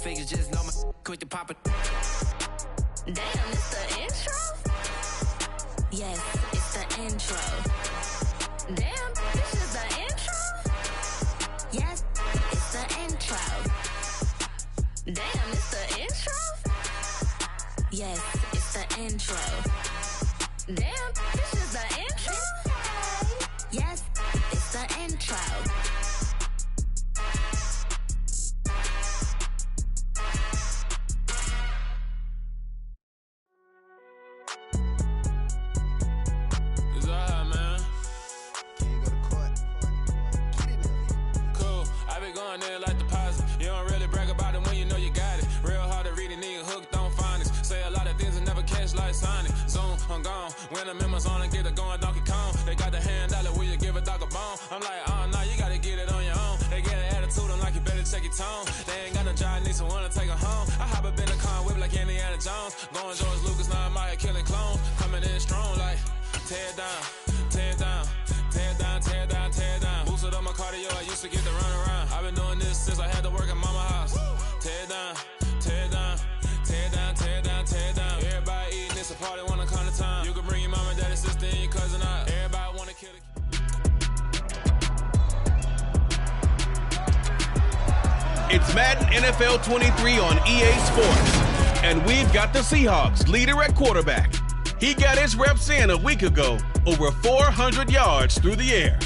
figures, just know my quick to pop it. Damn, it's the intro? Yes, it's the intro. Damn, this is the intro? Yes, it's the intro. Damn, it's the intro? Yes, it's the intro. Damn, this is the intro? Yes, it's the intro. I'm gone. When I'm in my zone and get it going Donkey Kong. They got the hand dollar, will you give a dog a bone? I'm like, oh no, you gotta get it on your own. They get an attitude, I'm like, you better check your tone. They ain't got no job, need someone to take her home. I hop up in the car, whip like Indiana Jones. Going George Lucas, now I'm out here killing clones. Coming in strong like, tear down, tear down, tear down, tear down, tear down. Boosted up my cardio, I used to get to run around. I've been doing this since I had to work at mama house. Tear down, tear down, tear down, tear down, tear down. Everybody eating, it's a party, wanna come to time. You can bring your mama, daddy, sister, and your cousin out. Everybody wanna kill it. It's Madden NFL 23 on EA Sports. And we've got the Seahawks leader at quarterback. He got his reps in a week ago, over 400 yards through the air.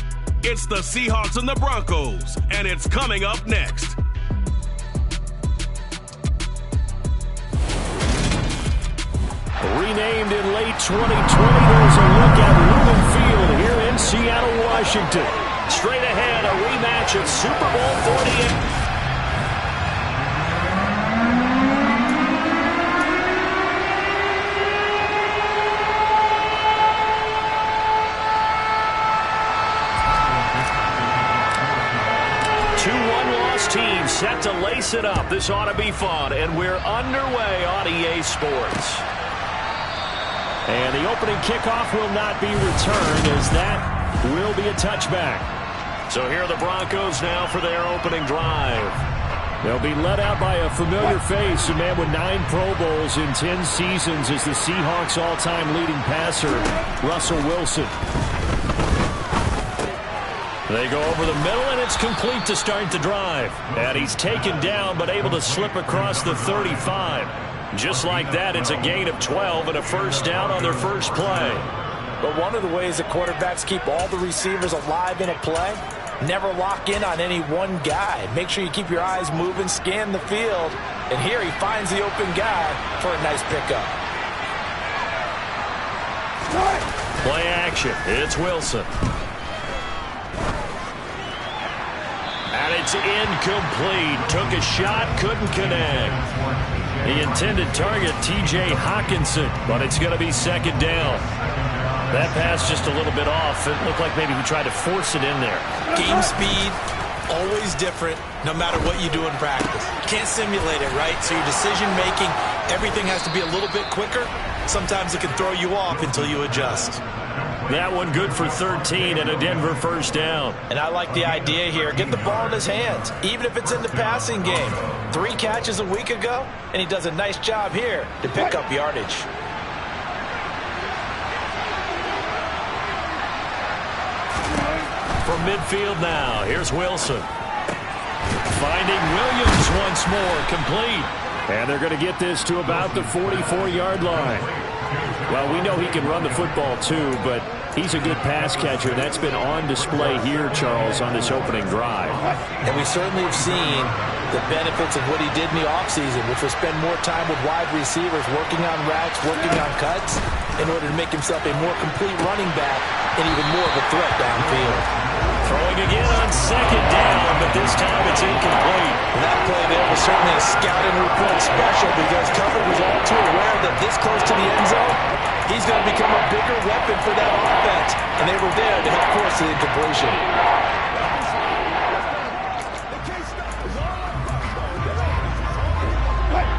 It's the Seahawks and the Broncos, and it's coming up next. Renamed in late 2020, there's a look at Lumen Field here in Seattle, Washington. Straight ahead, a rematch of Super Bowl 48. Team set to lace it up. This ought to be fun, and we're underway on EA Sports. And the opening kickoff will not be returned, as that will be a touchback. So here are the Broncos now for their opening drive. They'll be led out by a familiar face, a man with 9 Pro Bowls in 10 seasons as the Seahawks' all-time leading passer, Russell Wilson. They go over the middle, and it's complete to start the drive. And he's taken down, but able to slip across the 35. Just like that, it's a gain of 12 and a first down on their first play. But one of the ways that quarterbacks keep all the receivers alive in a play, never lock in on any one guy. Make sure you keep your eyes moving, scan the field. And here he finds the open guy for a nice pickup. Play action. It's Wilson. And it's incomplete. Took a shot, couldn't connect. The intended target, T.J. Hockenson, but it's going to be second down. That pass just a little bit off. It looked like maybe he tried to force it in there. Game speed, always different, no matter what you do in practice. You can't simulate it, right? So your decision-making, everything has to be a little bit quicker. Sometimes it can throw you off until you adjust. That one good for 13 and a Denver first down. And I like the idea here. Get the ball in his hands, even if it's in the passing game. 3 catches a week ago, and he does a nice job here to pick up yardage. From midfield now, here's Wilson. Finding Williams once more, complete. And they're going to get this to about the 44-yard line. Well, we know he can run the football too, but he's a good pass catcher. That's been on display here, Charles, on this opening drive. And we certainly have seen the benefits of what he did in the offseason, which was spend more time with wide receivers, working on routes, working on cuts, in order to make himself a more complete running back and even more of a threat downfield. Throwing again on second down, but this time it's incomplete. That play there was certainly a scouting report special because Cover was all too aware that this close to the end zone, he's going to become a bigger weapon for that offense. And they were there to help force the incompletion.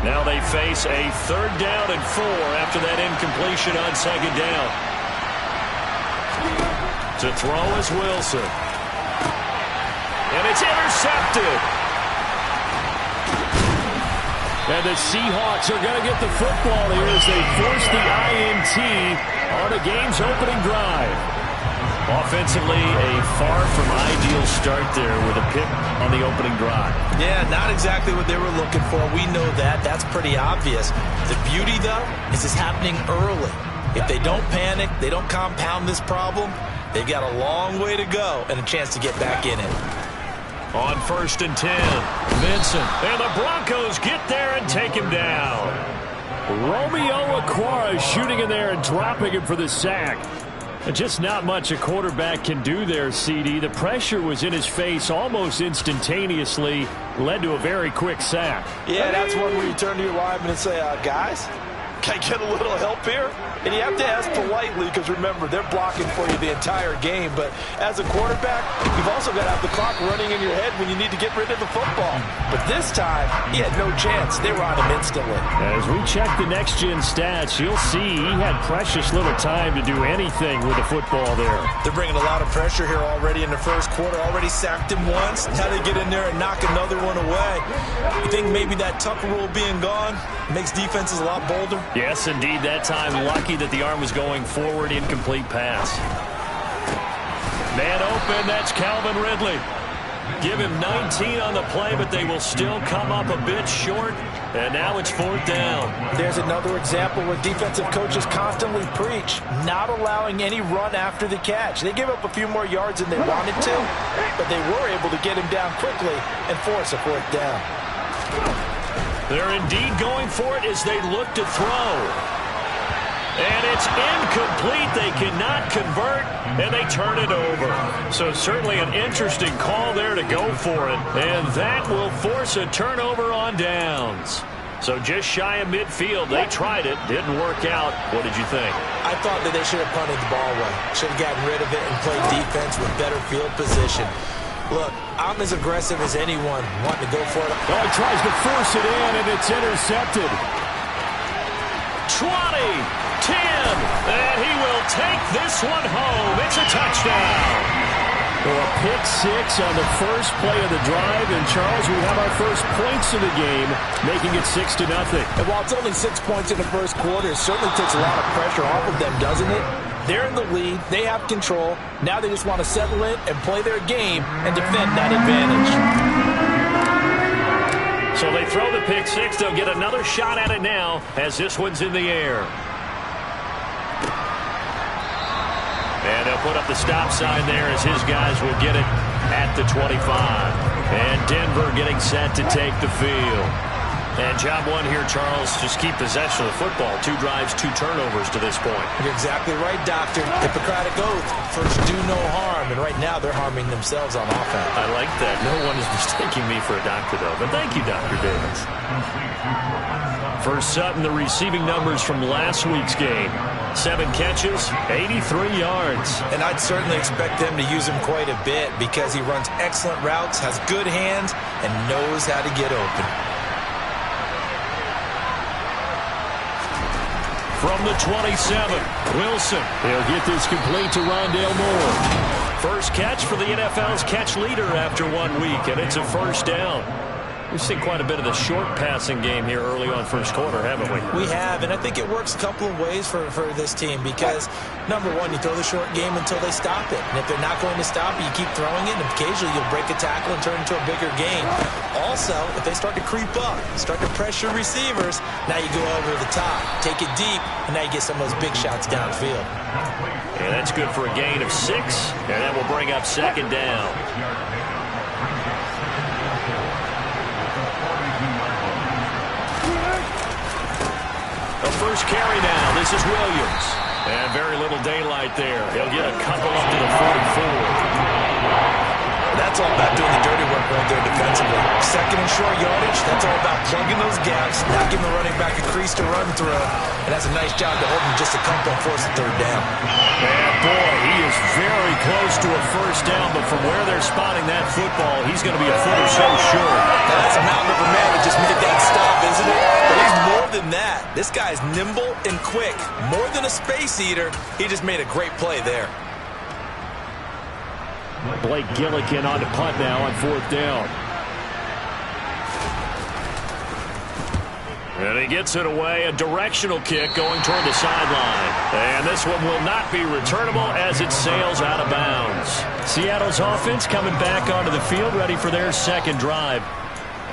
Now they face a 3rd down and 4 after that incompletion on second down. To throw is Wilson. And it's intercepted. And the Seahawks are going to get the football here as they force the INT on a game's opening drive. Offensively, a far from ideal start there with a pick on the opening drive. Yeah, not exactly what they were looking for. We know that. That's pretty obvious. The beauty, though, is it's happening early. If they don't panic, they don't compound this problem, they've got a long way to go and a chance to get back in it. On 1st and 10, Vincent. And the Broncos get there and take him down. Romeo Okwara shooting in there and dropping him for the sack. Just not much a quarterback can do there, CD. The pressure was in his face almost instantaneously, led to a very quick sack. Yeah, that's one where you turn to your lineman and say, guys, can I get a little help here? And you have to ask politely because, remember, they're blocking for you the entire game. But as a quarterback, you've also got to have the clock running in your head when you need to get rid of the football. But this time, he had no chance. They were on him instantly. As we check the next-gen stats, you'll see he had precious little time to do anything with the football there. They're bringing a lot of pressure here already in the first quarter. Already sacked him once. Now they get in there and knock another one away. You think maybe that Tucker rule being gone makes defenses a lot bolder? Yes, indeed. That time, lucky that the arm was going forward. Incomplete pass. Man open, that's Calvin Ridley. Give him 19 on the play, but they will still come up a bit short. And now it's 4th down. There's another example where defensive coaches constantly preach, not allowing any run after the catch. They give up a few more yards than they wanted to, but they were able to get him down quickly and force a 4th down. They're indeed going for it as they look to throw. And it's incomplete. They cannot convert, and they turn it over. So certainly an interesting call there to go for it. And that will force a turnover on downs. So just shy of midfield. They tried it. Didn't work out. What did you think? I thought that they should have punted the ball away. Should have gotten rid of it and played defense with better field position. Look, I'm as aggressive as anyone wanting to go for it. Oh, he tries to force it in, and it's intercepted. 20, 10, and he will take this one home. It's a touchdown. Well, a pick six on the first play of the drive, and Charles, we have our first points of the game, making it 6-0. And while it's only 6 points in the first quarter, it certainly takes a lot of pressure off of them, doesn't it? They're in the lead. They have control. Now they just want to settle in and play their game and defend that advantage. So they throw the pick six. They'll get another shot at it now as this one's in the air. And they'll put up the stop sign there as his guys will get it at the 25. And Denver getting set to take the field. And job one here, Charles, just keep possession of the football. 2 drives, 2 turnovers to this point. You're exactly right, Doctor. Hippocratic oath. First, do no harm. And right now, they're harming themselves on offense. I like that. No one is mistaking me for a doctor, though. But thank you, Dr. Davis. For Sutton, the receiving numbers from last week's game. 7 catches, 83 yards. And I'd certainly expect them to use him quite a bit because he runs excellent routes, has good hands, and knows how to get open. From the 27, Wilson. He'll get this complete to Rondale Moore. First catch for the NFL's catch leader after 1 week, and it's a first down. We've seen quite a bit of the short passing game here early on first quarter, haven't we? We have, and I think it works a couple of ways for this team because, number one, you throw the short game until they stop it. And if they're not going to stop it, you keep throwing it, and occasionally you'll break a tackle and turn it into a bigger game. Also, if they start to creep up, start to pressure receivers, now you go over the top, take it deep, and now you get some of those big shots downfield. And that's good for a gain of 6, and that will bring up second down. First carry now. This is Williams. And very little daylight there. He'll get a couple up to the 44. That's all about doing the dirty work right there defensively. Second and short yardage, that's all about plugging those gaps, not giving the running back a crease to run through. And that's a nice job to hold him just a couple and force the 3rd down. And boy, he is very close to a first down, but from where they're spotting that football, he's going to be a foot or so short. Now that's a mountain of a man that just made that stop, isn't it? But he's more than that. This guy's nimble and quick. More than a space eater, he just made a great play there. Blake Gillikin on to punt now on 4th down. And he gets it away, a directional kick going toward the sideline. And this one will not be returnable as it sails out of bounds. Seattle's offense coming back onto the field, ready for their second drive.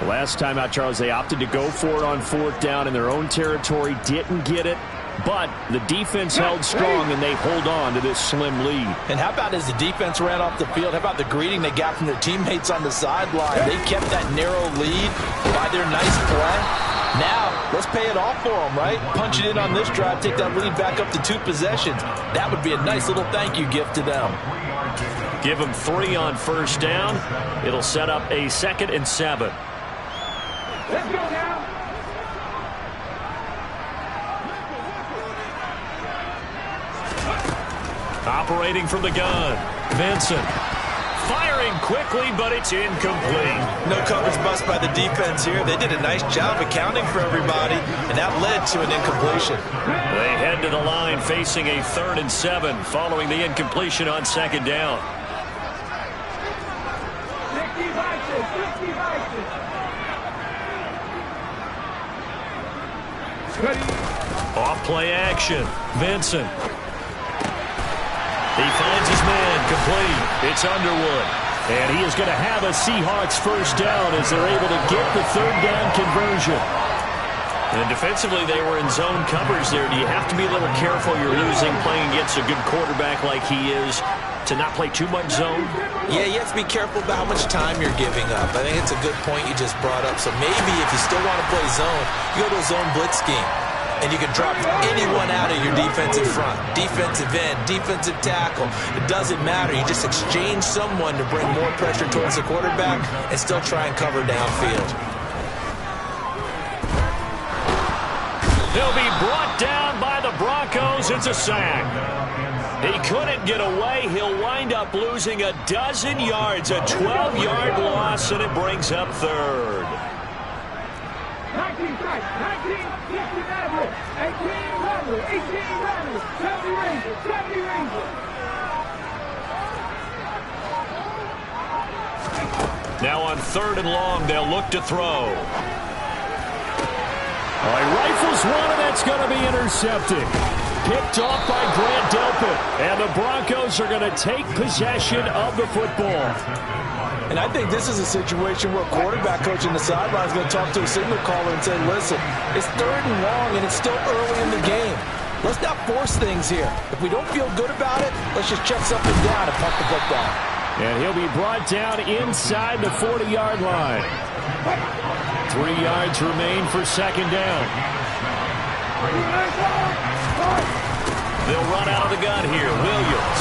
The last time out, Charles, they opted to go for it on fourth down in their own territory, didn't get it. But the defense held strong, and they hold on to this slim lead. And how about as the defense ran off the field, how about the greeting they got from their teammates on the sideline? They kept that narrow lead by their nice play. Now, let's pay it off for them, right? Punch it in on this drive, take that lead back up to 2 possessions. That would be a nice little thank you gift to them. Give them 3 on first down. It'll set up a 2nd and 7. Let's go now. Operating from the gun, Vincent. Firing quickly, but it's incomplete. No coverage bust by the defense here. They did a nice job accounting for everybody, and that led to an incompletion. They head to the line facing a 3rd and 7 following the incompletion on 2nd down. 60 vices. Off play action, Vincent. He finds his man complete. It's Underwood. And he is going to have a Seahawks first down as they're able to get the 3rd down conversion. And defensively, they were in zone coverage there. Do you have to be a little careful you're losing playing against a good quarterback like he is to not play too much zone? Yeah, you have to be careful about how much time you're giving up. I think it's a good point you just brought up. So maybe if you still want to play zone, you go to a zone blitz scheme. And you can drop anyone out of your defensive front. Defensive end, defensive tackle. It doesn't matter. You just exchange someone to bring more pressure towards the quarterback and still try and cover downfield. He'll be brought down by the Broncos. It's a sack. He couldn't get away. He'll wind up losing a dozen yards, a 12-yard loss, and it brings up 3rd. 19 strikes, 19, 60 Maverick, 18 Maverick, 18 Maverick, 70 Rangers, 70 Rangers. Now on 3rd and long, they'll look to throw. He rifles one, and that's going to be intercepted. Picked off by Grant Delpit. And the Broncos are going to take possession of the football. And I think this is a situation where a quarterback coach in the sideline is going to talk to a signal caller and say, listen, it's 3rd and long and it's still early in the game. Let's not force things here. If we don't feel good about it, let's just check something down and punt the football. And he'll be brought down inside the 40-yard line. 3 yards remain for 2nd down. They'll run out of the gun here. Williams.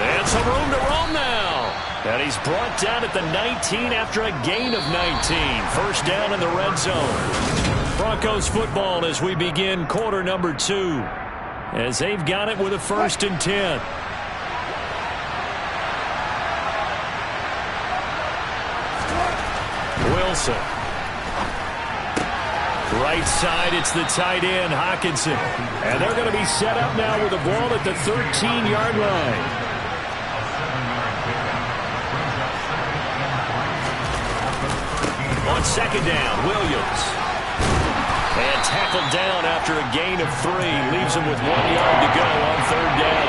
And some room to roam now. And he's brought down at the 19 after a gain of 19. First down in the red zone. Broncos football as we begin quarter number 2. As they've got it with a 1st and 10. Wilson. Right side, it's the tight end, Hockenson. And they're going to be set up now with the ball at the 13-yard line. On 2nd down, Williams. And tackled down after a gain of 3. Leaves him with 1 yard to go on 3rd down.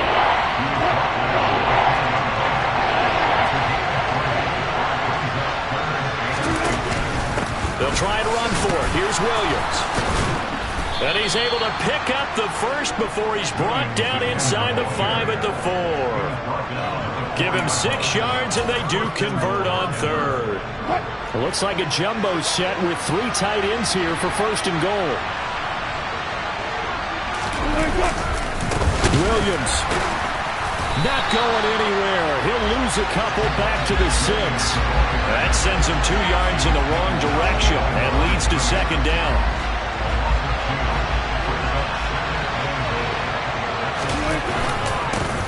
They'll try and run for it. Here's Williams. And he's able to pick up the first before he's brought down inside the 5 at the 4. Give him 6 yards, and they do convert on 3rd. It looks like a jumbo set with 3 tight ends here for 1st and goal. Williams not going anywhere. He'll lose a couple back to the 6. That sends him 2 yards in the wrong direction and leads to 2nd down.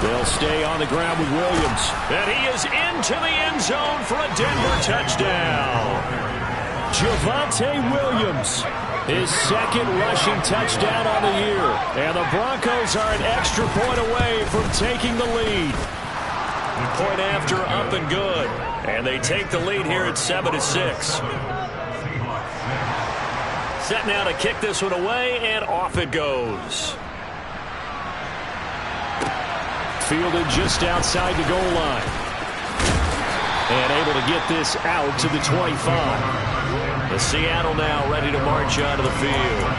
They'll stay on the ground with Williams. And he is into the end zone for a Denver touchdown. Javonte Williams, his 2nd rushing touchdown on the year. And the Broncos are an extra point away from taking the lead. Point after, up and good. And they take the lead here at 7-6. Set now to kick this one away, and off it goes. Fielded just outside the goal line. And able to get this out to the 25. The Seattle now ready to march onto the field.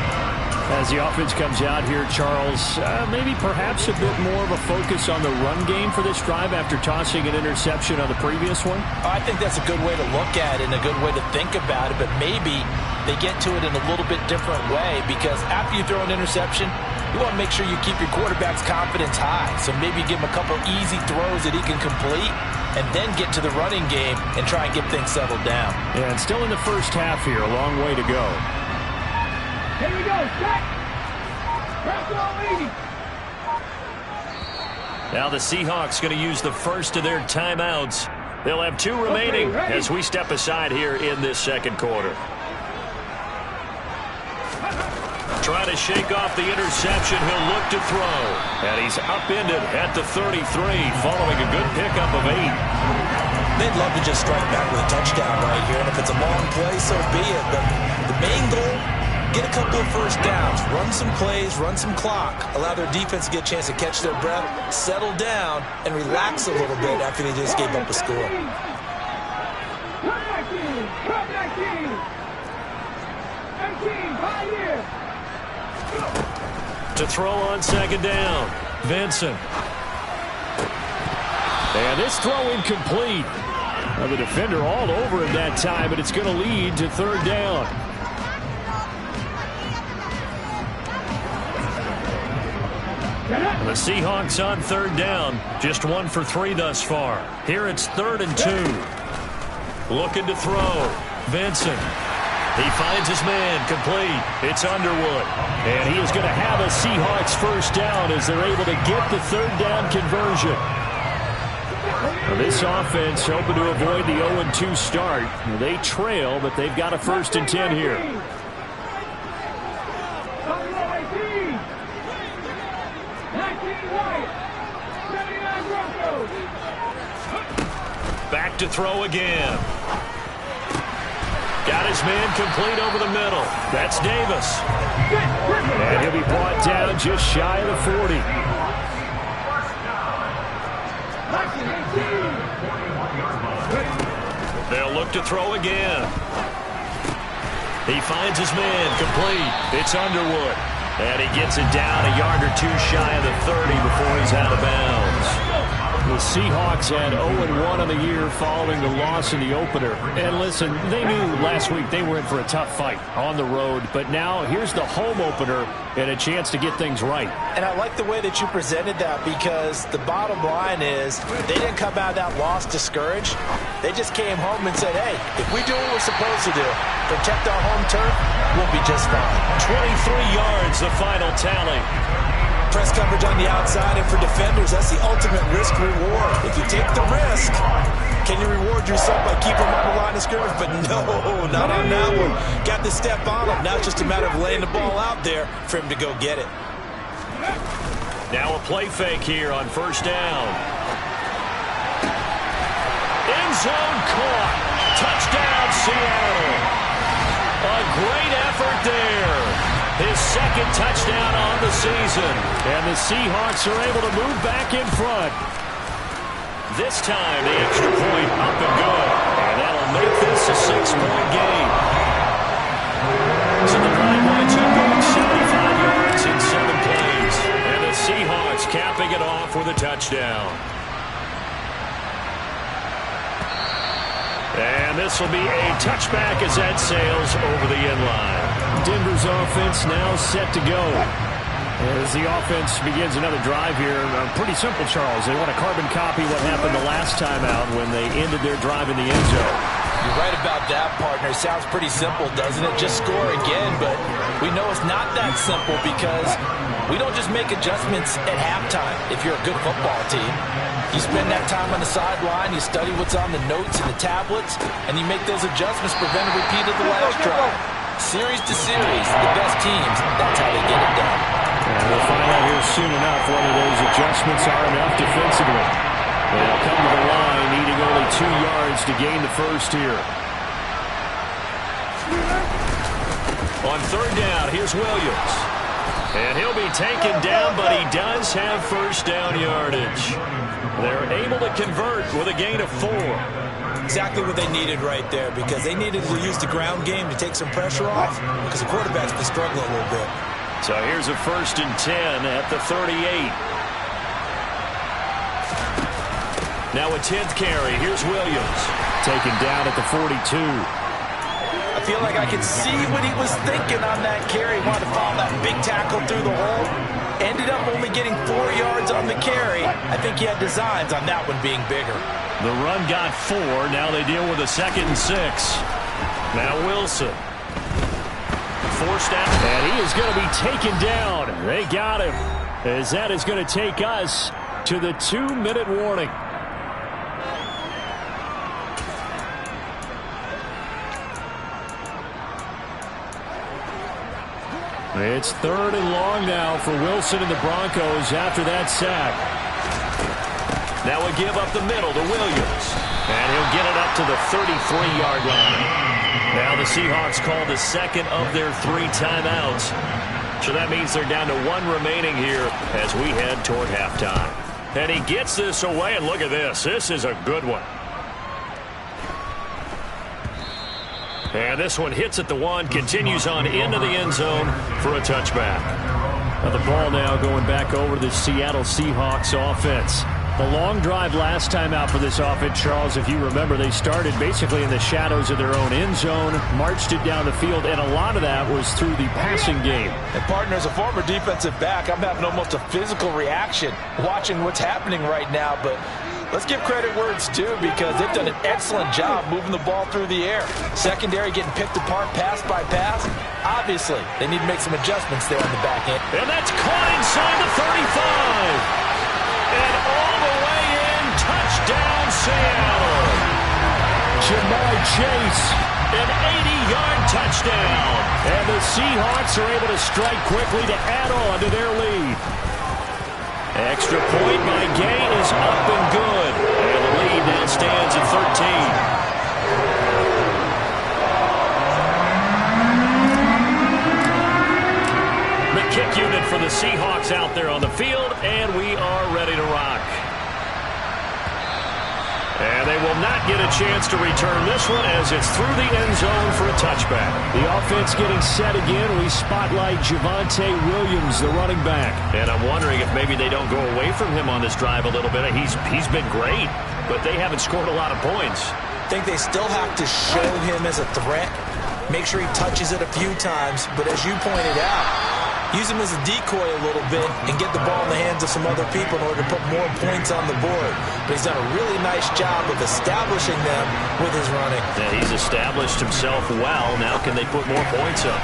As the offense comes out here, Charles, maybe perhaps a bit more of a focus on the run game for this drive after tossing an interception on the previous one? I think that's a good way to look at it and a good way to think about it, but maybe they get to it in a little bit different way, because after you throw an interception, you want to make sure you keep your quarterback's confidence high. So maybe give him a couple easy throws that he can complete and then get to the running game and try and get things settled down. Yeah, and still in the first half here, a long way to go. Here we go, set. Press on lead. Now the Seahawks going to use the first of their timeouts. They'll have 2 remaining as we step aside here in this second quarter. Trying to shake off the interception. He'll look to throw. And he's upended at the 33 following a good pickup of 8. They'd love to just strike back with a touchdown right here, and if it's a long play, so be it. But the main goal, get a couple of first downs, run some plays, run some clock, allow their defense to get a chance to catch their breath, settle down, and relax a little bit after they just gave up a score. Come back in. Come back in. 18, right here. To throw on second down. Vincent. And this throw incomplete. Now the defender all over him that time, but it's going to lead to third down. The Seahawks on third down. Just 1 for 3 thus far. Here it's 3rd and 2. Looking to throw. Vincent. He finds his man, complete. It's Underwood. And he is going to have a Seahawks first down as they're able to get the third down conversion. Now this offense hoping to avoid the 0-2 start. They trail, but they've got a 1st and 10 here. Back to throw again. Got his man complete over the middle. That's Davis. And he'll be brought down just shy of the 40. They'll look to throw again. He finds his man complete. It's Underwood. And he gets it down a yard or 2 shy of the 30 before he's out of bounds. The Seahawks had 0-1 on the year following the loss in the opener. And listen, they knew last week they were in for a tough fight on the road. But now here's the home opener and a chance to get things right. And I like the way that you presented that, because the bottom line is they didn't come out of that loss discouraged. They just came home and said, hey, if we do what we're supposed to do, protect our home turf, we'll be just fine. 23 yards, the final tally. Press coverage on the outside, and for defenders, that's the ultimate risk-reward. If you take the risk, can you reward yourself by keeping them on the line of scrimmage? But no, not on that one. Got to step on them. Now it's just a matter of laying the ball out there for him to go get it. Now a play fake here on first down. End zone caught. Touchdown, Seattle. A great effort there. His 2nd touchdown on the season. And the Seahawks are able to move back in front. This time, the extra point up and good. And that'll make this a 6-point game. So the drive winds up going 75 yards in 7 plays. And the Seahawks capping it off with a touchdown. And this will be a touchback as that sails over the end line. Denver's offense now set to go. As the offense begins another drive here, pretty simple, Charles. They want to carbon copy what happened the last time out when they ended their drive in the end zone. You're right about that, partner. Sounds pretty simple, doesn't it? Just score again, but we know it's not that simple, because we don't just make adjustments at halftime if you're a good football team. You spend that time on the sideline, you study what's on the notes and the tablets, and you make those adjustments, prevent a repeat of the last drive. Series to series, the best teams, that's how they get it done. And we'll find out here soon enough whether those adjustments are enough defensively. They'll come to the line, needing only 2 yards to gain the first here. On third down, here's Williams. And he'll be taken down, but he does have first down yardage. They're able to convert with a gain of 4. Exactly what they needed right there, because they needed to use the ground game to take some pressure off, because the quarterback's been struggling a little bit. So here's a 1st and 10 at the 38. Now a 10th carry. Here's Williams. Taken down at the 42. I feel like I could see what he was thinking on that carry. Wanted to follow that big tackle through the hole. Ended up only getting 4 yards on the carry. I think he had designs on that one being bigger. The run got 4. Now they deal with a 2nd and 6. Now Wilson. Forced out. And he is going to be taken down. They got him. As that is going to take us to the 2-minute warning. It's 3rd and long now for Wilson and the Broncos after that sack. Now a give up the middle to Williams. And he'll get it up to the 33-yard line. Now the Seahawks call the 2nd of their 3 timeouts. So that means they're down to 1 remaining here as we head toward halftime. And he gets this away, and look at this. This is a good one. And this one hits at the 1, continues on into the end zone for a touchback. Now the ball now going back over to the Seattle Seahawks offense. The long drive last time out for this offense, Charles, if you remember, they started basically in the shadows of their own end zone, marched it down the field, and a lot of that was through the passing game. And partner, as a former defensive back, I'm having almost a physical reaction watching what's happening right now, but let's give credit where it's due, because they've done an excellent job moving the ball through the air. Secondary getting picked apart pass by pass. Obviously, they need to make some adjustments there on the back end. And that's caught inside the 35. And all the way in, touchdown Seattle. Ja'Marr Chase, an 80-yard touchdown. And the Seahawks are able to strike quickly to add on to their lead. Extra point by Gay is up and good. And the lead now stands at 13. The kick unit for the Seahawks out there on the field, and we are ready to rock. And they will not get a chance to return this one as it's through the end zone for a touchback. The offense getting set again. We spotlight Javonte Williams, the running back. And I'm wondering if maybe they don't go away from him on this drive a little bit. He's been great, but they haven't scored a lot of points. I think they still have to show him as a threat. Make sure he touches it a few times, but as you pointed out, use him as a decoy a little bit and get the ball in the hands of some other people in order to put more points on the board. But he's done a really nice job of establishing them with his running. Yeah, he's established himself well. Now can they put more points up?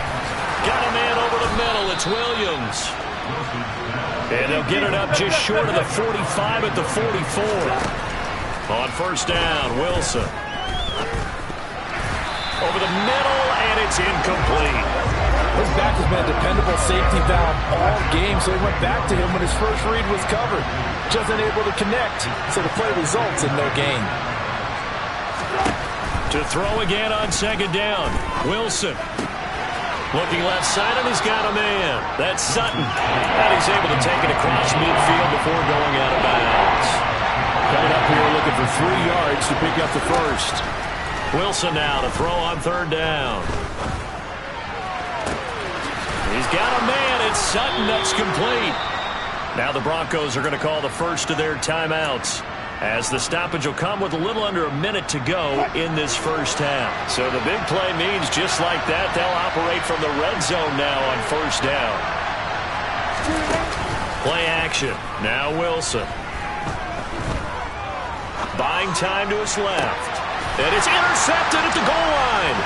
Got a man over the middle. It's Williams. And they'll get it up just short of the 45 at the 44. On first down, Wilson. Over the middle, and it's incomplete. His back has been a dependable safety valve all game, so he went back to him when his first read was covered. Just unable to connect, so the play results in no gain. To throw again on second down, Wilson. Looking left side, and he's got a man. That's Sutton. And he's able to take it across midfield before going out of bounds. Coming up here looking for 3 yards to pick up the first. Wilson now to throw on third down. He's got a man. It's Sutton. That's complete. Now the Broncos are going to call the first of their timeouts, as the stoppage will come with a little under a minute to go in this first half. So the big play means just like that, they'll operate from the red zone now on first down. Play action. Now Wilson. Buying time to his left. And it's intercepted at the goal line.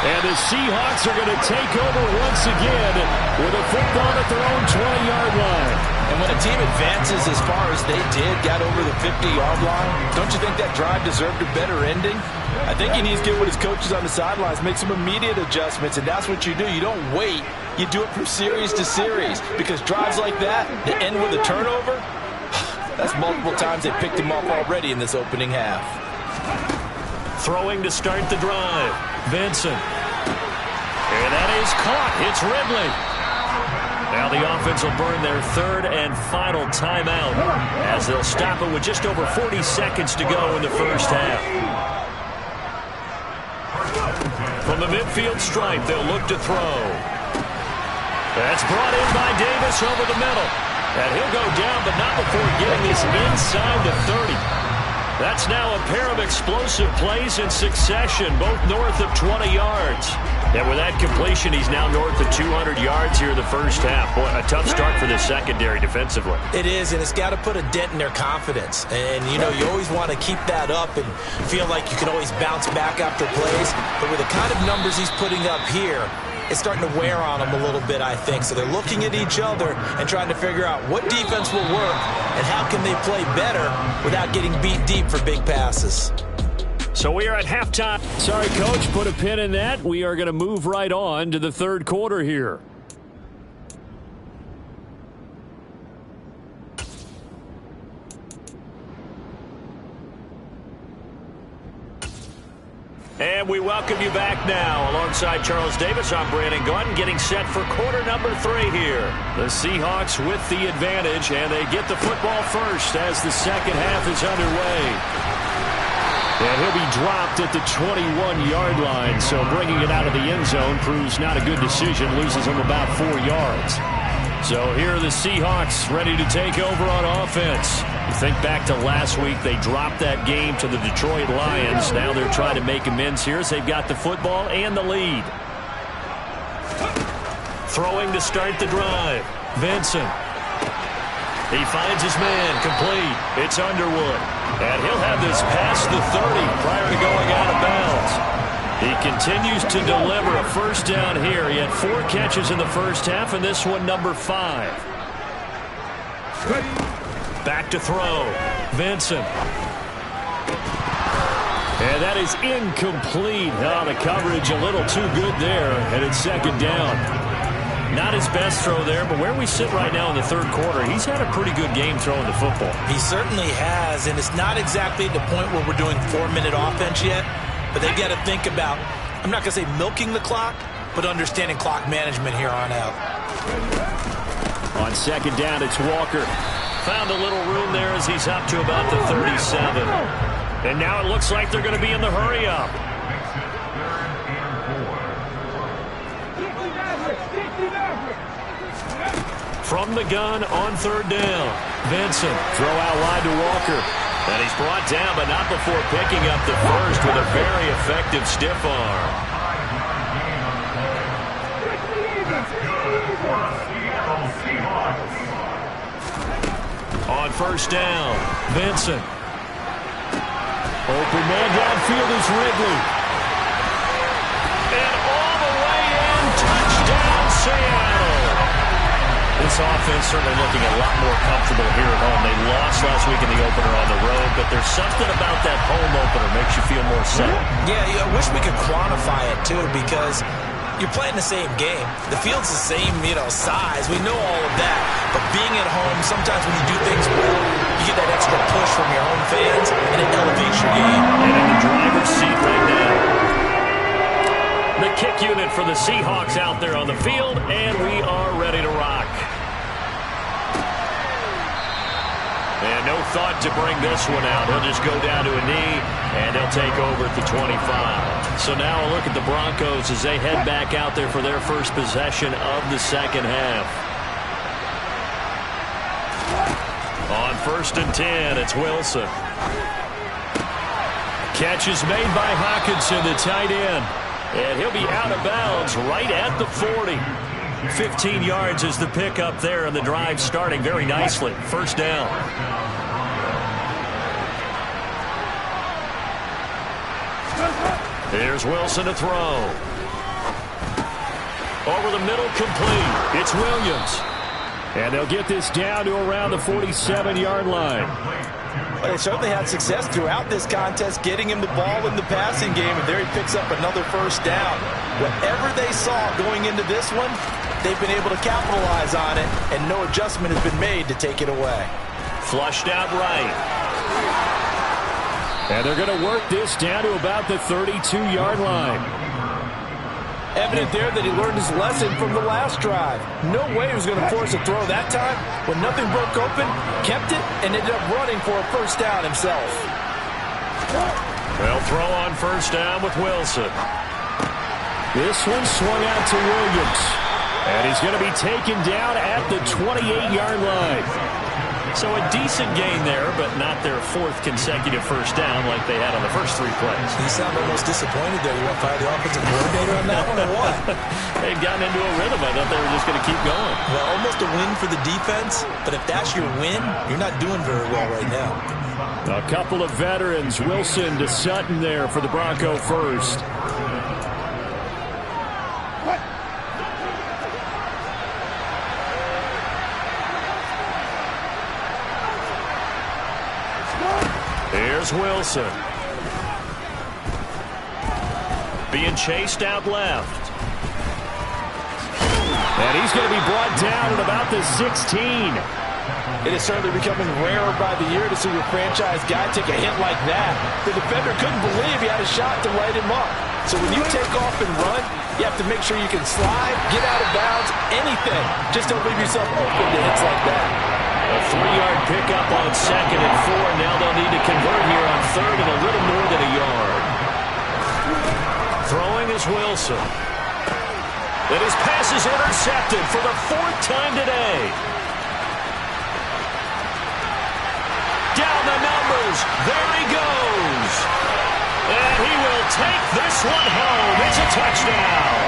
And the Seahawks are going to take over once again with a football at their own 20-yard line. And when a team advances as far as they did, got over the 50-yard line, don't you think that drive deserved a better ending? I think he needs to get with his coaches on the sidelines, make some immediate adjustments, and that's what you do. You don't wait. You do it from series to series, because drives like that, that end with a turnover, that's multiple times they picked him off already in this opening half. Throwing to start the drive. Vincent. And that is caught. It's Ridley. Now the offense will burn their third and final timeout as they'll stop it with just over 40 seconds to go in the first half. From the midfield stripe, they'll look to throw. That's brought in by Davis over the middle. And he'll go down, but not before getting this inside the 30. That's now a pair of explosive plays in succession, both north of 20 yards. And with that completion, he's now north of 200 yards here in the first half. Boy, a tough start for the secondary defensively. It is, and it's got to put a dent in their confidence. And, you know, you always want to keep that up and feel like you can always bounce back after plays. But with the kind of numbers he's putting up here, it's starting to wear on them a little bit, I think. So they're looking at each other and trying to figure out what defense will work and how can they play better without getting beat deep for big passes. So we are at halftime. Sorry, Coach, put a pin in that. We are going to move right on to the third quarter here. And we welcome you back now. Alongside Charles Davis, I'm Brandon Gunn, getting set for quarter number 3 here. The Seahawks with the advantage, and they get the football first as the second half is underway. And he'll be dropped at the 21-yard line, so bringing it out of the end zone proves not a good decision, loses him about 4 yards. So here are the Seahawks ready to take over on offense. You think back to last week, they dropped that game to the Detroit Lions. Now they're trying to make amends here as they've got the football and the lead. Throwing to start the drive. Vincent. He finds his man, complete. It's Underwood. And he'll have this past the 30 prior to going out of bounds. He continues to deliver a first down here. He had 4 catches in the first half, and this one number 5. Back to throw. Vincent. And that is incomplete. Oh, the coverage a little too good there, and it's second down. Not his best throw there, but where we sit right now in the third quarter, he's had a pretty good game throwing the football. He certainly has, and it's not exactly the point where we're doing 4-minute offense yet, but they've got to think about, I'm not going to say milking the clock, but understanding clock management here on out. On second down, it's Walker. Found a little room there as he's up to about the 37. And now it looks like they're going to be in the hurry-up. From the gun on third down. Vincent, throw out wide to Walker. And he's brought down, but not before picking up the first with a very effective stiff arm. On first down, Vincent. Open man downfield is Ridley. And all the way in, touchdown Seattle. This offense certainly looking a lot more comfortable here at home. They lost last week in the opener on the road, but there's something about that home opener makes you feel more settled. Yeah, I wish we could quantify it, too, because you're playing the same game. The field's the same, size. We know all of that. But being at home, sometimes when you do things well, you get that extra push from your home fans, and it elevates your game. And in the driver's seat right now. The kick unit for the Seahawks out there on the field, and we are ready to rock. And no thought to bring this one out. He'll just go down to a knee, and they'll take over at the 25. So now a look at the Broncos as they head back out there for their first possession of the second half. On first and 10, it's Wilson. Catch is made by Hockenson, the tight end. And he'll be out of bounds right at the 40. 15 yards is the pickup there, and the drive starting very nicely. First down. Here's Wilson to throw. Over the middle, complete. It's Williams. And they'll get this down to around the 47-yard line. Well, they certainly had success throughout this contest getting him the ball in the passing game, and there he picks up another first down. Whatever they saw going into this one, they've been able to capitalize on it, and no adjustment has been made to take it away. Flushed out right. And they're going to work this down to about the 32-yard line. Evident there that he learned his lesson from the last drive. No way he was going to force a throw that time. When nothing broke open, kept it, and ended up running for a first down himself. They'll throw on first down with Wilson. This one swung out to Williams. And he's going to be taken down at the 28-yard line. So a decent gain there, but not their fourth consecutive first down like they had on the first three plays. You sound almost disappointed there. You want to fire the offensive coordinator on that one or what? They'd gotten into a rhythm. I thought they were just going to keep going. Well, almost a win for the defense, but if that's your win, you're not doing very well right now. A couple of veterans, Wilson to Sutton there for the Bronco first. Here's Wilson. Being chased out left. And he's going to be brought down at about the 16. It is certainly becoming rarer by the year to see your franchise guy take a hit like that. The defender couldn't believe he had a shot to light him up. So when you take off and run, you have to make sure you can slide, get out of bounds, anything. Just don't leave yourself open to hits like that. A 3-yard pickup on 2nd and 4. Now they'll need to convert here on 3rd and a little more than a yard. Throwing is Wilson. And his pass is intercepted for the 4th time today. Down the numbers. There he goes. And he will take this one home. It's a touchdown.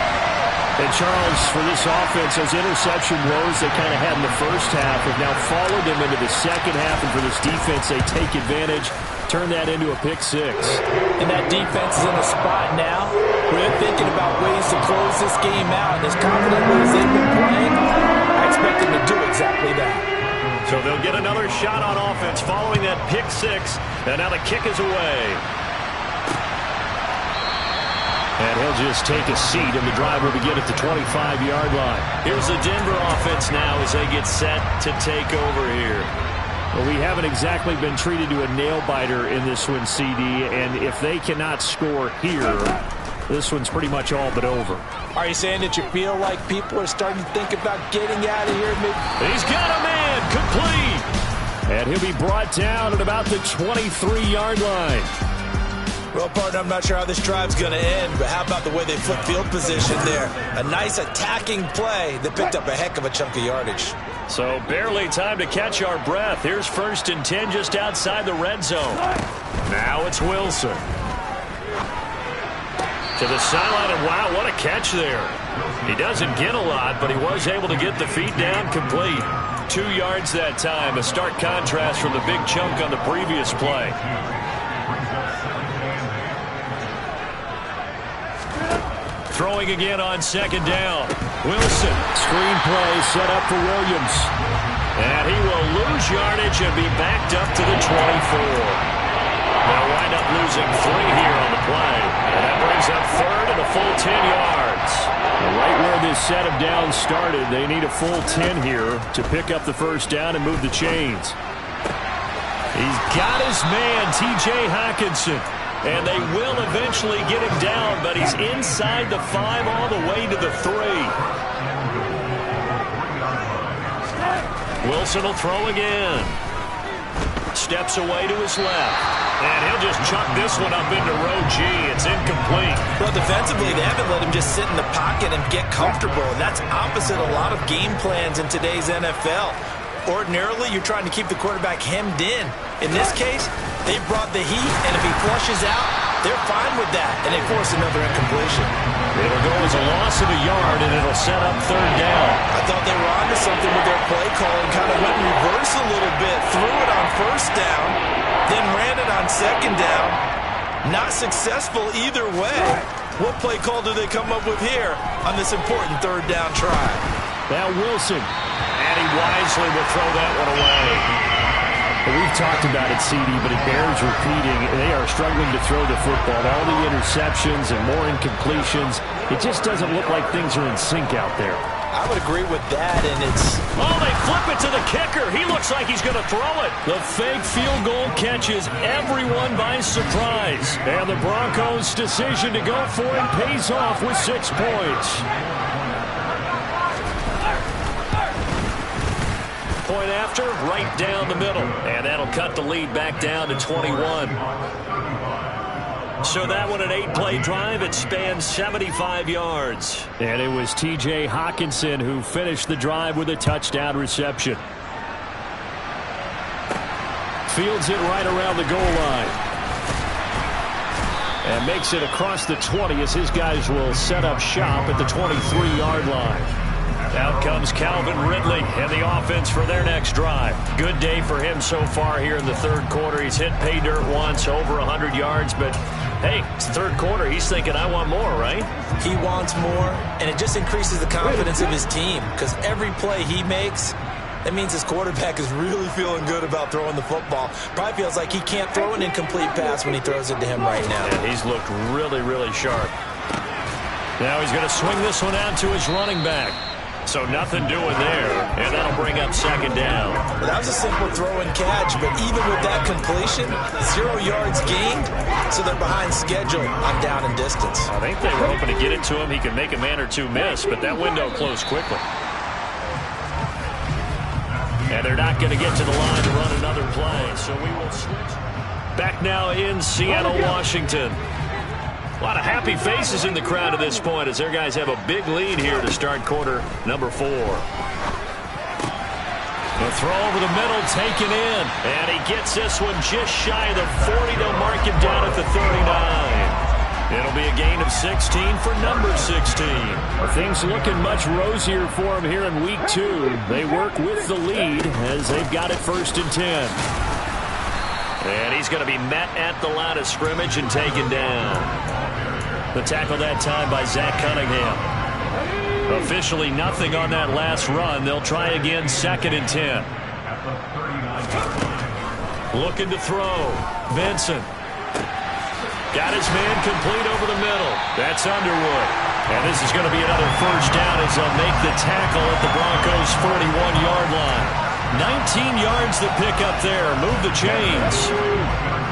And Charles, for this offense, those interception woes they kind of had in the first half have now followed them into the second half. And for this defense, they take advantage, turn that into a pick six. And that defense is in a spot now where they're thinking about ways to close this game out. And as confidently as they've been playing, I expect them to do exactly that. So they'll get another shot on offense following that pick six. And now the kick is away. And he'll just take a seat, and the drive will begin at the 25-yard line. Here's the Denver offense now as they get set to take over here. Well, we haven't exactly been treated to a nail-biter in this one, CD, and if they cannot score here, this one's pretty much all but over. Are you saying that you feel like people are starting to think about getting out of here? He's got a man, complete! And he'll be brought down at about the 23-yard line. Well, partner, I'm not sure how this drive's going to end, but how about the way they flip field position there? A nice attacking play that picked up a heck of a chunk of yardage. So barely time to catch our breath. Here's 1st and 10 just outside the red zone. Now it's Wilson. To the sideline, and wow, what a catch there. He doesn't get a lot, but he was able to get the feet down complete. 2 yards that time, a stark contrast from the big chunk on the previous play. Throwing again on 2nd down. Wilson. Screen play set up for Williams. And he will lose yardage and be backed up to the 24. They'll wind up losing 3 here on the play. And that brings up 3rd and a full 10 yards. Right where this set of downs started, they need a full 10 here to pick up the first down and move the chains. He's got his man, T.J. Hockenson. And they will eventually get him down, but he's inside the 5 all the way to the 3. Wilson will throw again. Steps away to his left. And he'll just chuck this one up into row G. It's incomplete. Well, defensively, they haven't let him just sit in the pocket and get comfortable. And that's opposite a lot of game plans in today's NFL. Ordinarily, you're trying to keep the quarterback hemmed in. In this case, they brought the heat, and if he flushes out, they're fine with that, and they force another incompletion. It'll go as a loss of a yard, and it'll set up 3rd down. I thought they were onto something with their play calling, kind of went in reverse a little bit, threw it on 1st down, then ran it on 2nd down. Not successful either way. What play call do they come up with here on this important 3rd down try? Now Wilson, and he wisely will throw that one away. We've talked about it, CD, but it bears repeating. They are struggling to throw the football. All the interceptions and more incompletions. It just doesn't look like things are in sync out there. I would agree with that, and it's... Oh, they flip it to the kicker. Parker, he looks like he's going to throw it. The fake field goal catches everyone by surprise. And the Broncos' decision to go for it pays off with 6 points. Point after, right down the middle. And that'll cut the lead back down to 21. So that one, an 8-play drive. It spans 75 yards. And it was T.J. Hockenson who finished the drive with a touchdown reception. Fields it right around the goal line. And makes it across the 20 as his guys will set up shop at the 23-yard line. Out comes Calvin Ridley and the offense for their next drive. Good day for him so far here in the third quarter. He's hit pay dirt once, over 100 yards, but hey, it's the third quarter. He's thinking, I want more, right? He wants more, and it just increases the confidence of his team because every play he makes, that means his quarterback is really feeling good about throwing the football. Probably feels like he can't throw an incomplete pass when he throws it to him right now. And he's looked really, really sharp. Now he's going to swing this one out to his running back. So nothing doing there, and that'll bring up second down. Well, that was a simple throw and catch, but even with that completion, 0 yards gained, so they're behind schedule on down and distance. I think they were hoping to get it to him. He could make a man or two miss, but that window closed quickly. And they're not going to get to the line to run another play, so we will switch. Back now in Seattle, Washington. A lot of happy faces in the crowd at this point as their guys have a big lead here to start quarter number 4. The throw over the middle taken in. And he gets this one just shy of the 40. They'll mark him down at the 39. It'll be a gain of 16 for number 16. Things looking much rosier for him here in week 2. They work with the lead as they've got it 1st and 10. And he's going to be met at the line of scrimmage and taken down. The tackle that time by Zach Cunningham. Officially nothing on that last run. They'll try again 2nd and 10. Looking to throw. Vincent. Got his man complete over the middle. That's Underwood. And this is going to be another 1st down as they'll make the tackle at the Broncos' 41-yard line. 19 yards to pick up there. Move the chains.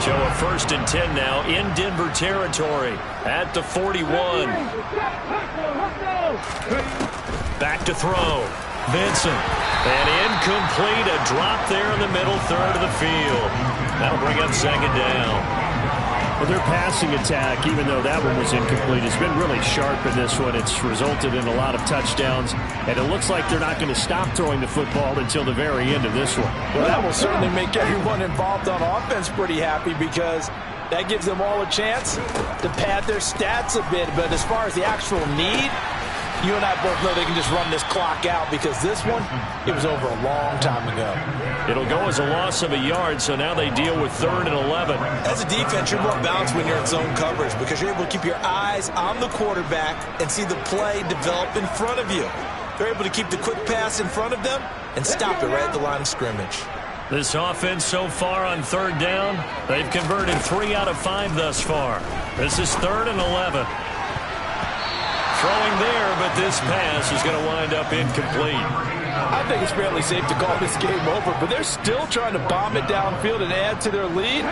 So a 1st and 10 now in Denver territory at the 41. Back to throw. Vincent. And incomplete. A drop there in the middle third of the field. That'll bring up 2nd down. Well, their passing attack, even though that one was incomplete, has been really sharp in this one. It's resulted in a lot of touchdowns, and it looks like they're not going to stop throwing the football until the very end of this one. Well, that will certainly make everyone involved on offense pretty happy because that gives them all a chance to pad their stats a bit. But as far as the actual need, you and I both know they can just run this clock out because this one, it was over a long time ago. It'll go as a loss of a yard, so now they deal with 3rd and 11. As a defense, you're more balanced when you're in zone coverage because you're able to keep your eyes on the quarterback and see the play develop in front of you. They're able to keep the quick pass in front of them and stop it right at the line of scrimmage. This offense so far on 3rd down, they've converted 3 out of 5 thus far. This is 3rd and 11. Throwing there, but this pass is going to wind up incomplete. I think it's fairly safe to call this game over, but they're still trying to bomb it downfield and add to their lead.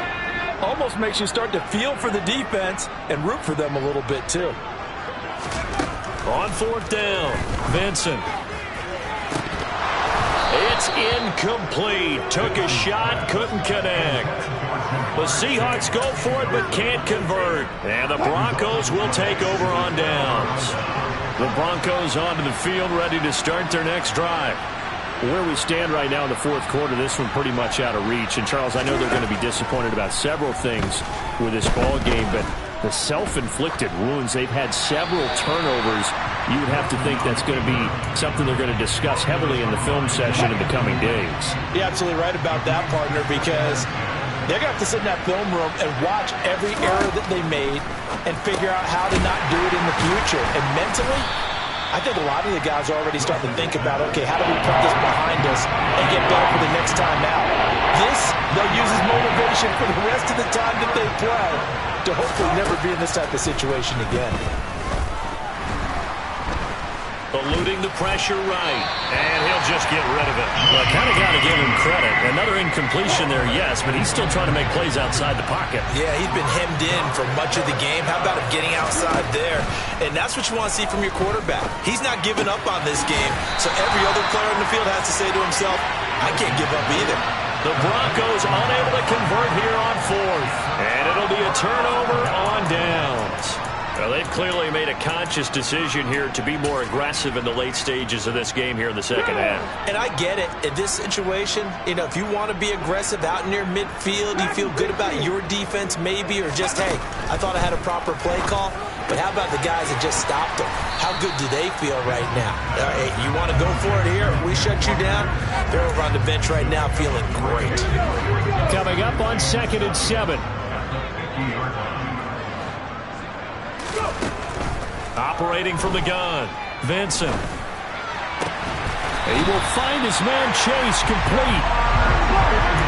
Almost makes you start to feel for the defense and root for them a little bit, too. On 4th down, Vincent. It's incomplete. Took a shot, couldn't connect. The Seahawks go for it, but can't convert. And the Broncos will take over on downs. The Broncos onto the field, ready to start their next drive. Where we stand right now in the 4th quarter, this one pretty much out of reach. And, Charles, I know they're going to be disappointed about several things with this ball game, but the self-inflicted wounds, they've had several turnovers. You would have to think that's going to be something they're going to discuss heavily in the film session in the coming days. You're absolutely right about that, partner, because they're going to have to sit in that film room and watch every error that they made and figure out how to not do it in the future. And mentally, I think a lot of the guys are already starting to think about, okay, how do we put this behind us and get better for the next time out? This, they'll use as motivation for the rest of the time that they play to hopefully never be in this type of situation again. Eluding the pressure right. And he'll just get rid of it. Well, kind of got to give him credit. Another incompletion there, yes, but he's still trying to make plays outside the pocket. Yeah, he's been hemmed in for much of the game. How about him getting outside there? And that's what you want to see from your quarterback. He's not giving up on this game, so every other player in the field has to say to himself, I can't give up either. The Broncos unable to convert here on fourth. And it'll be a turnover on downs. Well, they've clearly made a conscious decision here to be more aggressive in the late stages of this game here in the second half. And I get it. In this situation, if you want to be aggressive out near midfield, you feel good about your defense maybe, or just, hey, I thought I had a proper play call. But how about the guys that just stopped them? How good do they feel right now? Hey, you want to go for it here? We shut you down? They're over on the bench right now feeling great. Coming up on 2nd and 7. Operating from the gun, Vincent. He will find his man Chase complete.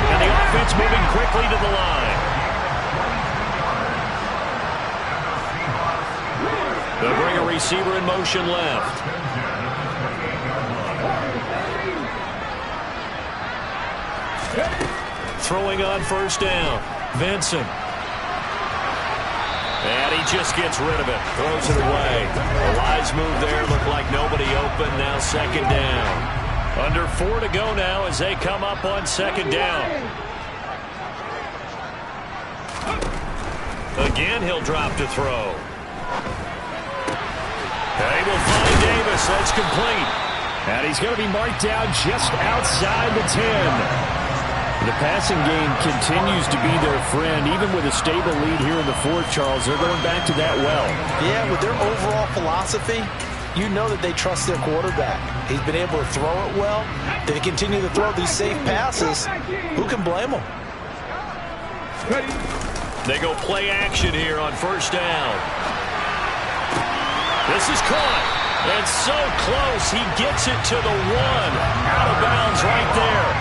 And the offense moving quickly to the line. They'll bring a receiver in motion left. Throwing on first down, Vincent. And he just gets rid of it. Throws it away. A wise move there. Looked like nobody open. Now 2nd down. Under 4 to go now as they come up on 2nd down. Again, he'll drop to throw. They will find Davis. That's complete. And he's going to be marked down just outside the 10. The passing game continues to be their friend. Even with a stable lead here in the fourth, Charles, they're going back to that well. Yeah, with their overall philosophy, you know that they trust their quarterback. He's been able to throw it well. They continue to throw these safe passes. Who can blame them? They go play action here on first down. This is caught. And so close. He gets it to the 1. Out of bounds right there.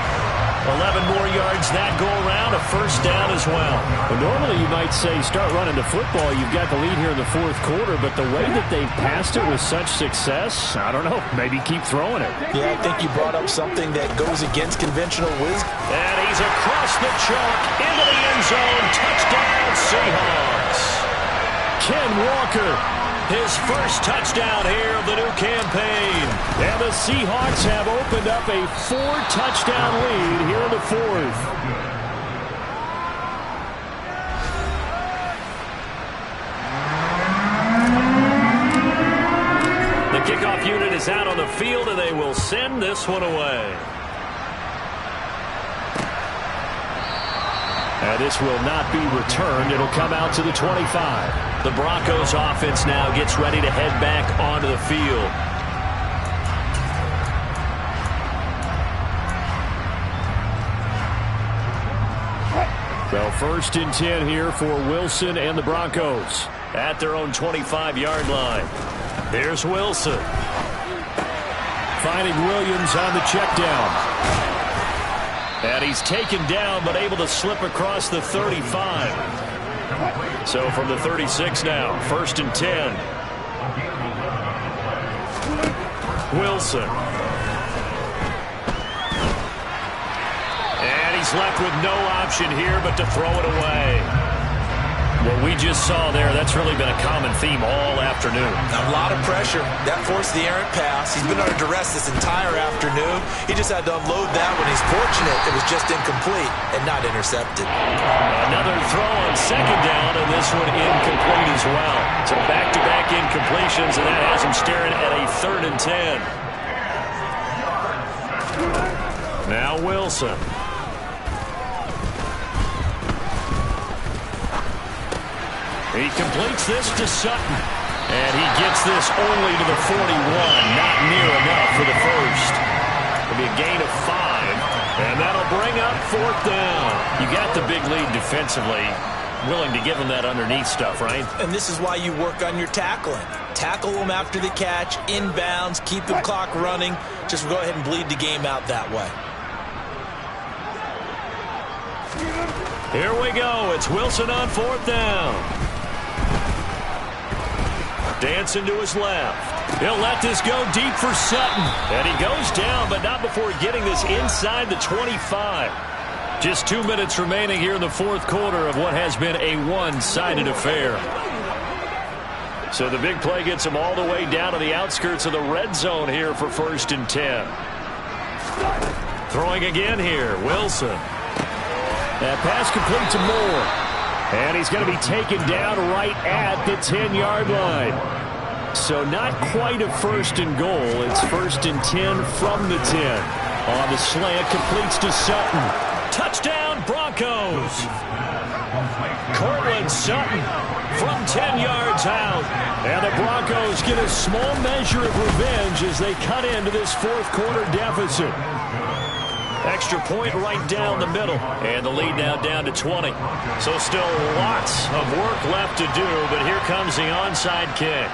11 more yards that go around, a first down as well. Well, normally you might say start running the football. You've got the lead here in the fourth quarter, but the way that they've passed it with such success, I don't know, maybe keep throwing it. Yeah, I think you brought up something that goes against conventional wisdom. And he's across the chalk into the end zone. Touchdown, Seahawks. Ken Walker, his first touchdown here of the new campaign. And the Seahawks have opened up a 4-touchdown lead here in the fourth. The kickoff unit is out on the field, and they will send this one away. And this will not be returned. It'll come out to the 25. The Broncos offense now gets ready to head back onto the field. So 1st and 10 here for Wilson and the Broncos. At their own 25-yard line. Here's Wilson. Finding Williams on the check down. And he's taken down, but able to slip across the 35. So from the 36 now, 1st and 10. Wilson. And he's left with no option here but to throw it away. What we just saw there, that's really been a common theme all afternoon. A lot of pressure. That forced the errant pass. He's been under duress this entire afternoon. He just had to unload that one. He's fortunate it was just incomplete and not intercepted. Another throw on 2nd down, and this one incomplete as well. So back-to-back incompletions, and that has him staring at a 3rd and 10. Now Wilson. He completes this to Sutton. And he gets this only to the 41. Not near enough for the first. It'll be a gain of 5. And that'll bring up 4th down. You got the big lead defensively. Willing to give him that underneath stuff, right? And this is why you work on your tackling. Tackle them after the catch, inbounds, keep the clock running. Just go ahead and bleed the game out that way. Here we go. It's Wilson on 4th down. Dancing to his left. He'll let this go deep for Sutton. And he goes down, but not before getting this inside the 25. Just 2 minutes remaining here in the fourth quarter of what has been a one-sided affair. So the big play gets him all the way down to the outskirts of the red zone here for 1st and 10. Throwing again here, Wilson. That pass complete to Moore. And he's going to be taken down right at the 10-yard line. So not quite a 1st and goal. It's 1st and 10 from the 10. On the slant, completes to Sutton. Touchdown, Broncos. Cortland Sutton from 10 yards out. And the Broncos get a small measure of revenge as they cut into this fourth quarter deficit. Extra point right down the middle. And the lead now down to 20. So still lots of work left to do, but here comes the onside kick.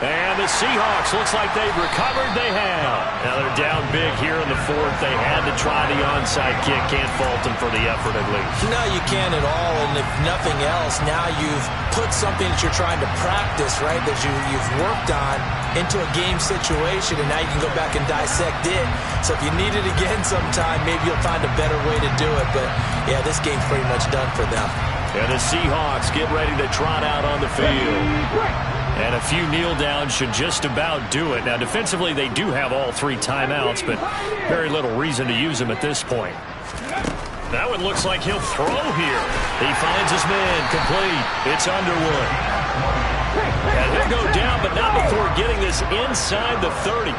And the Seahawks, looks like they've recovered. They have. Now they're down big here in the fourth. They had to try the onside kick. Can't fault them for the effort at least. No, you can't at all. And if nothing else, now you've put something that you're trying to practice, right, that you've worked on into a game situation, and now you can go back and dissect it. So if you need it again sometime, maybe you'll find a better way to do it. But, yeah, this game's pretty much done for them. And the Seahawks get ready to trot out on the field. And a few kneel downs should just about do it. Now, defensively, they do have all 3 timeouts, but very little reason to use them at this point. That one looks like he'll throw here. He finds his man complete. It's Underwood. And he'll go down, but not before getting this inside the 30.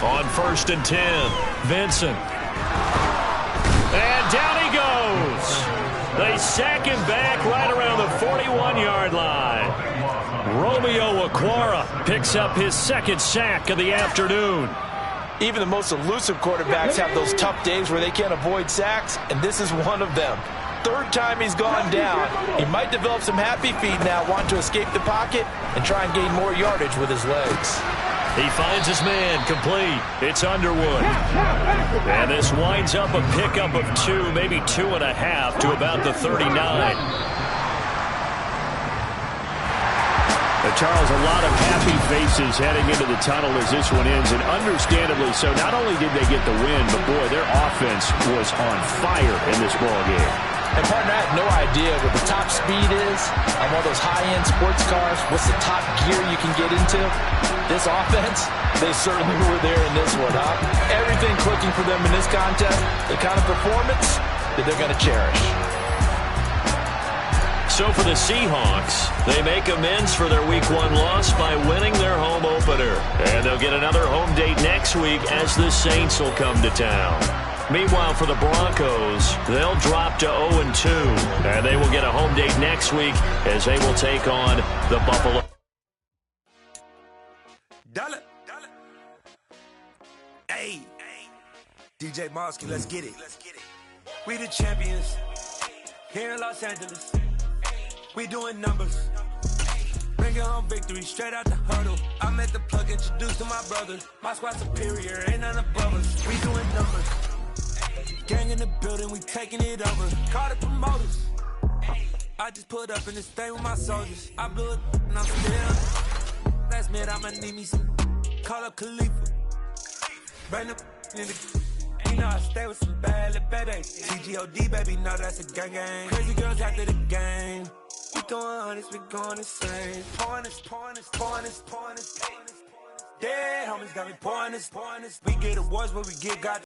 On 1st and 10, Vincent. And down he goes. They sack him back right around the 41-yard line. Romeo Okwara picks up his 2nd sack of the afternoon. Even the most elusive quarterbacks have those tough days where they can't avoid sacks, and this is one of them. 3rd time he's gone down. He might develop some happy feet now, want to escape the pocket and try and gain more yardage with his legs. He finds his man complete. It's Underwood. And this winds up a pickup of 2, maybe 2.5 to about the 39. Charles, a lot of happy faces heading into the tunnel as this one ends, and understandably so. Not only did they get the win, but boy, their offense was on fire in this ball game. And partner, I have no idea what the top speed is on one of those high-end sports cars. What's the top gear you can get into? This offense, they certainly were there in this one, huh? Everything clicking for them in this contest, the kind of performance that they're going to cherish. So for the Seahawks, they make amends for their Week 1 loss by winning their home opener. And they'll get another home date next week as the Saints will come to town. Meanwhile, for the Broncos, they'll drop to 0-2. And they will get a home date next week as they will take on the Buffalo. Dollar. Hey. DJ Mosky, let's get it. We the champions here in Los Angeles. We doing numbers. Bring it home victory straight out the huddle. I met the plug introduced to my brother. My squad superior, ain't none above us. We doing numbers. Gang in the building, we taking it over. Call the promoters. I just put up in this thing with my soldiers. I blew it and I'm still. Last minute I'ma need me some. Call up Khalifa. Bring the in the. You know I stay with some bad little baby. CGOD, baby, know that's a gang gang. Crazy girls after the game. We going honest, we going insane. Pouring this. Dead homies got me pouring this. We get awards, but we get got.